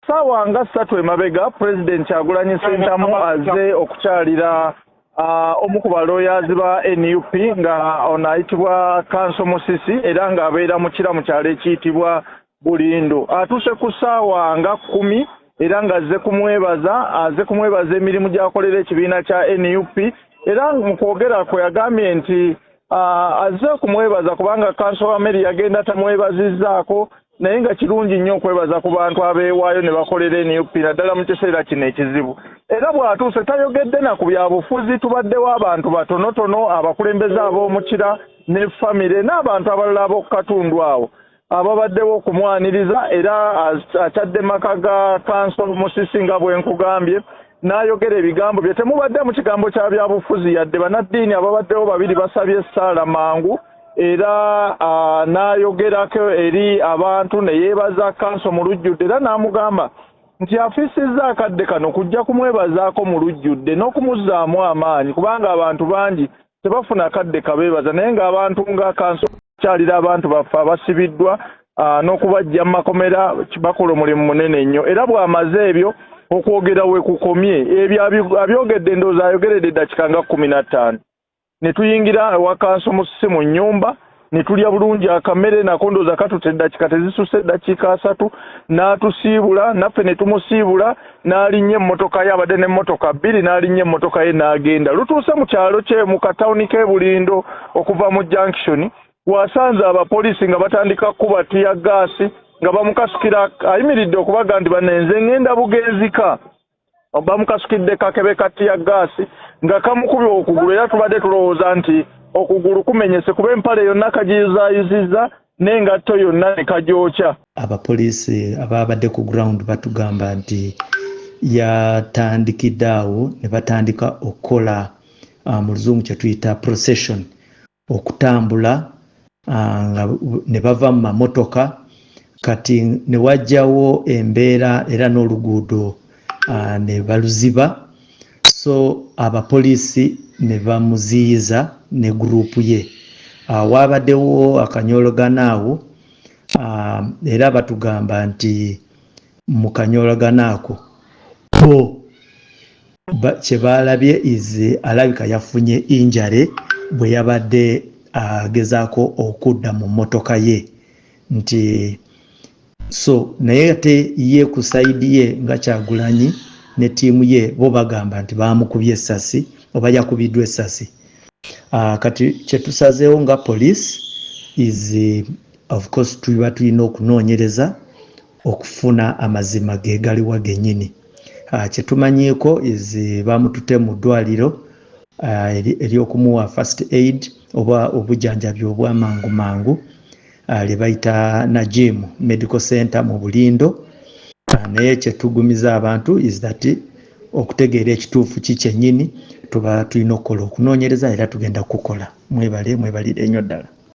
Sawa nga 3 emabega President Kyagulanyi Ssentamu aze okukyalira omu ku balooyazi ba NUP nga ono ayitibwa Kanso Musisi era ng'abeera mu kiramu kyalo ekiyitibwa Bulindo. Atuuse ku ssaawa nga 10 era nga azze kumwebaza emirimu gy'akolera ekibiina kya NUP era mu kwogera kwe yagambye nti azze kumwebaza kubanga Kanso Ameri yagenda tamwebazizzaako naye nga kirungi nnyo okwebaza ku bantu abeewaayo ne bakolera NUP naddala mu kiseera kino ekizibu. Era bw'atuuse tayogedde na ku byabufuzi, tubaddewo abantu batonotono abakulembeze ab'omukira ne famire n'abantu abalala ab'okukatundu awo ababaddewo okumwaniriza era akyadde maka ga Kanso Musisi nga bwe nkugambye n'ayogera ebigambo bye. Temubadde mu kigambo kya byabufuzi yadde bannaddiini ababaddewo babiri basabye essaala mangu era n'ayogerako eri abantu ne yeebaza Kanso mu lujjudde era n'amugamba nti afiisizza akadde kano kujja kumwebazaako mu lujjudde n'okumuzzaamu amaanyi kubanga abantu bangi tebafuna akadde kabeebaza naye ng'abantu nga Kanso kyalira abantu baffe abasibiddwa n'okubajja mu makomera bakola omulimu munene nnyo era bw'amaze ebyo okwogera we kukomye ebyo abyogedde ndowooza ayogeredde eddakiika nga 15 ne tuyingira ewa Kanso Musisi mu nnyumba ne tulya bulungi akamere nako ndowooza katute eddakiika tezisusse eddakiika 3 n'atusiibula naffe ne tumusiibula n'alinnya emmotoka ye abadde n'emmotoka 2 n'alinnya emmotoka ye n'agenda. Lutuuse mu kyalo kye mu katawuni k'e Bulindo okuva mu junction wasanze abapoliisi nga batandika kuba tiya gaasi nga bamukasukira ayimiridde okubaga nti banenze ngenda bugenzika bamukasukidde kakebe ka tiya gaasi nga kamukubye okugulu era tubadde tulowooza nti okugulu kumenyese kuba empale yonna kagiyizaayizizza n'engatto yonna ne kagyokya. Abapoliisi ababadde ku ground batugamba nti yatandikidde awo ne batandika okukola mu luzungu kye tuyita procession okutambula nga ne bava mu mamotoka kati ne wajjawo embeera era n'oluguudo ne baluziba so abapoliisi ne bamuziyiza ne gurupu ye. Waabaddewo akanyolagana awo era batugamba nti mu kanyolagana ako kye baalabye alabika yafunye injare bwe yabadde agezaako okudda mu mmotoka ye nti so naye ate ye ku sayidi ye nga Kyagulanyi ne ttiimu ye bo bagamba nti baamukubye essasi oba yakubiddwa essasi. Kati kye tusazeewo nga police is of course tuba tulina okunoonyereza okufuna amazima ge galiwa gennyini. Kye tumanyiiko is bamutute mu ddwaliro ery'okumuwa first aid oba obujjanjabi obw'amangu mangu lye bayita Najim Medical Center mu Bulindo. Naye kye tugumiza abantu is that okutegeera ekituufu kikyennyini tuba tulina okukola okunoonyereza era tugenda kukola. Mwebalire nnyo ddala.